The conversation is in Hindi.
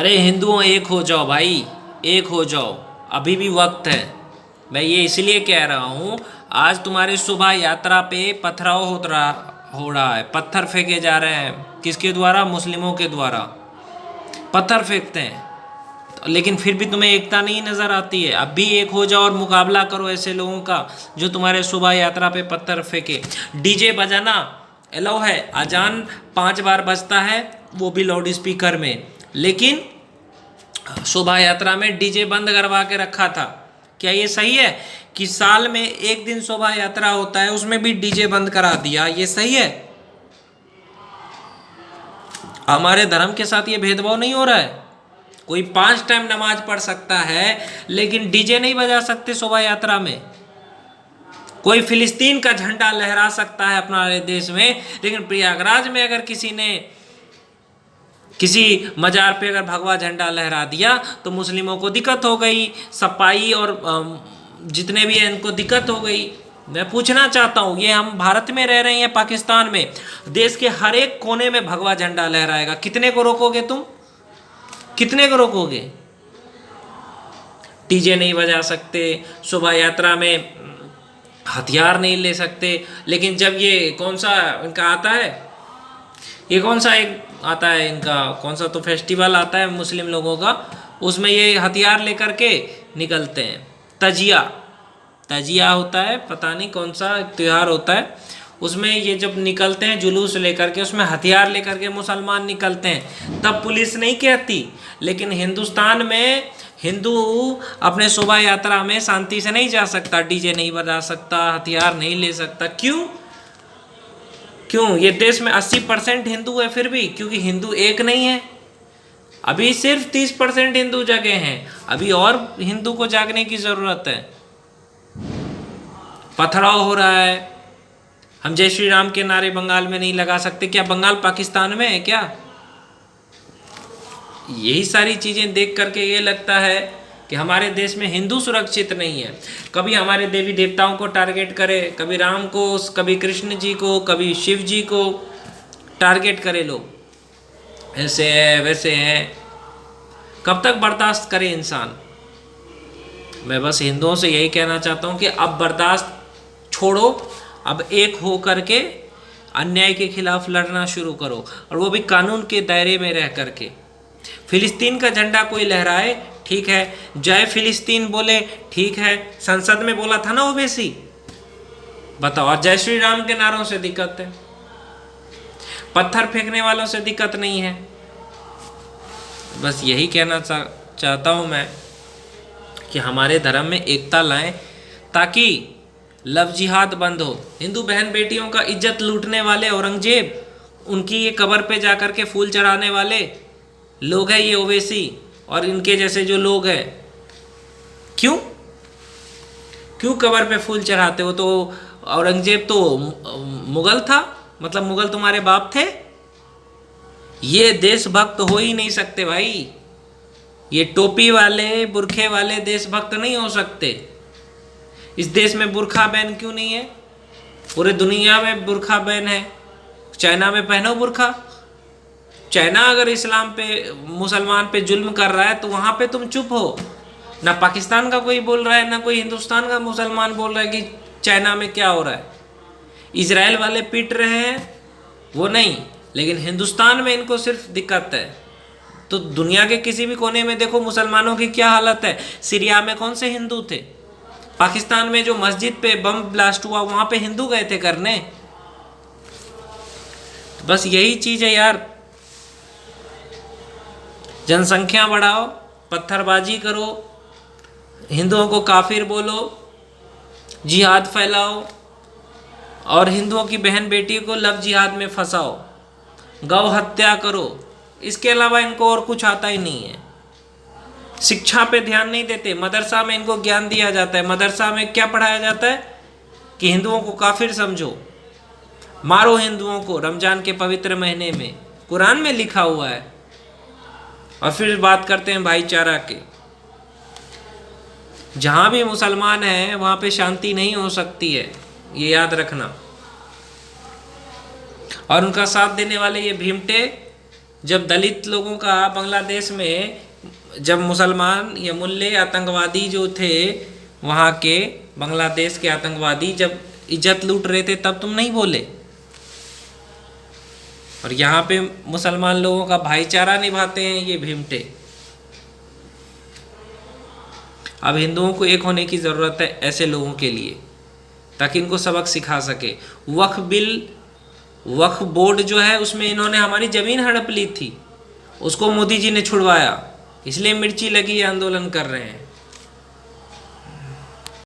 अरे हिंदुओं एक हो जाओ भाई, एक हो जाओ, अभी भी वक्त है। मैं ये इसलिए कह रहा हूँ, आज तुम्हारी शोभा यात्रा पे पथराव हो रहा है, पत्थर फेंके जा रहे हैं। किसके द्वारा? मुस्लिमों के द्वारा पत्थर फेंकते हैं। लेकिन फिर भी तुम्हें एकता नहीं नजर आती है। अब भी एक हो जाओ और मुकाबला करो ऐसे लोगों का जो तुम्हारे शोभा यात्रा पे पत्थर फेंके। डीजे बजाना अलाउ है, अजान 5 बार बजता है, वो भी लाउड स्पीकर में, लेकिन शोभा यात्रा में डीजे बंद करवा के रखा था। क्या ये सही है कि साल में एक दिन शोभा यात्रा होता है उसमें भी डीजे बंद करा दिया? ये सही है? हमारे धर्म के साथ ये भेदभाव नहीं हो रहा है। कोई 5 टाइम नमाज पढ़ सकता है लेकिन डीजे नहीं बजा सकते शोभा यात्रा में। कोई फिलिस्तीन का झंडा लहरा सकता है अपने देश में, लेकिन प्रयागराज में अगर किसी ने किसी मजार पे अगर भगवा झंडा लहरा दिया तो मुस्लिमों को दिक्कत हो गई, सपाई और जितने भी हैं इनको दिक्कत हो गई। मैं पूछना चाहता हूँ, ये हम भारत में रह रहे हैं, पाकिस्तान में, देश के हर एक कोने में भगवा झंडा लहराएगा, कितने को रोकोगे तुम? कितने को रोकोगे? डीजे नहीं बजा सकते, शोभा यात्रा में हथियार नहीं ले सकते, लेकिन जब ये कौन सा इनका आता है, ये कौन सा एक आता है इनका, कौन सा तो फेस्टिवल आता है मुस्लिम लोगों का, उसमें ये हथियार लेकर के निकलते हैं। तजिया, तजिया होता है, पता नहीं कौन सा त्यौहार होता है, उसमें ये जब निकलते हैं जुलूस लेकर के, उसमें हथियार लेकर के मुसलमान निकलते हैं, तब पुलिस नहीं कहती। लेकिन हिंदुस्तान में हिंदू अपने शोभा यात्रा में शांति से नहीं जा सकता, डीजे नहीं बजा सकता, हथियार नहीं ले सकता। क्यों? क्यों? ये देश में 80% हिंदू है फिर भी, क्योंकि हिंदू एक नहीं है। अभी सिर्फ 30% हिंदू जगे हैं, अभी और हिंदू को जागने की जरूरत है। पथराव हो रहा है। हम जय श्री राम के नारे बंगाल में नहीं लगा सकते, क्या बंगाल पाकिस्तान में है क्या? यही सारी चीजें देख करके ये लगता है कि हमारे देश में हिंदू सुरक्षित नहीं है। कभी हमारे देवी देवताओं को टारगेट करे, कभी राम को, कभी कृष्ण जी को, कभी शिव जी को टारगेट करे लोग, ऐसे है वैसे है। कब तक बर्दाश्त करे इंसान? मैं बस हिंदुओं से यही कहना चाहता हूँ कि अब बर्दाश्त छोड़ो, अब एक हो करके अन्याय के खिलाफ लड़ना शुरू करो, और वो भी कानून के दायरे में रह करके। फिलिस्तीन का झंडा कोई लहराए, ठीक है, जय फिलिस्तीन बोले, ठीक है, संसद में बोला था ना ओवैसी, बताओ। और जय श्री राम के नारों से दिक्कत है, पत्थर फेंकने वालों से दिक्कत नहीं है। बस यही कहना चाहता हूं मैं कि हमारे धर्म में एकता लाएं, ताकि लव जिहाद बंद हो। हिंदू बहन बेटियों का इज्जत लूटने वाले औरंगजेब, उनकी ये कब्र पे जाकर के फूल चढ़ाने वाले लोग हैं ये ओवैसी और इनके जैसे जो लोग हैं। क्यों क्यों कब्र पे फूल चढ़ाते हो? तो औरंगजेब तो मुगल था, मतलब मुगल तुम्हारे बाप थे। ये देशभक्त हो ही नहीं सकते भाई, ये टोपी वाले बुरखे वाले देशभक्त नहीं हो सकते। इस देश में बुरखा बैन क्यों नहीं है? पूरे दुनिया में बुरखा बैन है। चाइना में पहनो बुरखा। चाइना अगर इस्लाम पे, मुसलमान पे जुल्म कर रहा है तो वहाँ पे तुम चुप हो। ना पाकिस्तान का कोई बोल रहा है, ना कोई हिंदुस्तान का मुसलमान बोल रहा है कि चाइना में क्या हो रहा है। इजराइल वाले पीट रहे हैं वो नहीं, लेकिन हिंदुस्तान में इनको सिर्फ दिक्कत है। तो दुनिया के किसी भी कोने में देखो मुसलमानों की क्या हालत है। सीरिया में कौन से हिंदू थे? पाकिस्तान में जो मस्जिद पे बम ब्लास्ट हुआ वहाँ पे हिंदू गए थे करने। तो बस यही चीज़ है यार, जनसंख्या बढ़ाओ, पत्थरबाजी करो, हिंदुओं को काफिर बोलो, जिहाद फैलाओ, और हिंदुओं की बहन बेटी को लव जिहाद में फंसाओ, गौ हत्या करो। इसके अलावा इनको और कुछ आता ही नहीं है। शिक्षा पे ध्यान नहीं देते। मदरसा में इनको ज्ञान दिया जाता है। मदरसा में क्या पढ़ाया जाता है कि हिंदुओं को काफिर समझो, मारो हिंदुओं को रमजान के पवित्र महीने में, कुरान में लिखा हुआ है। और फिर बात करते हैं भाईचारा के। जहां भी मुसलमान हैं वहां पे शांति नहीं हो सकती है, ये याद रखना। और उनका साथ देने वाले ये भीमटे जब दलित लोगों का बांग्लादेश में, जब मुसलमान या मुल्ले आतंकवादी जो थे वहाँ के, बांग्लादेश के आतंकवादी जब इज्जत लूट रहे थे, तब तुम नहीं बोले। और यहाँ पे मुसलमान लोगों का भाईचारा निभाते हैं ये भीमटे। अब हिंदुओं को एक होने की ज़रूरत है ऐसे लोगों के लिए, ताकि इनको सबक सिखा सके। वक्फ बोर्ड जो है उसमें इन्होंने हमारी ज़मीन हड़प ली थी, उसको मोदी जी ने छुड़वाया, इसलिए मिर्ची लगी आंदोलन कर रहे हैं।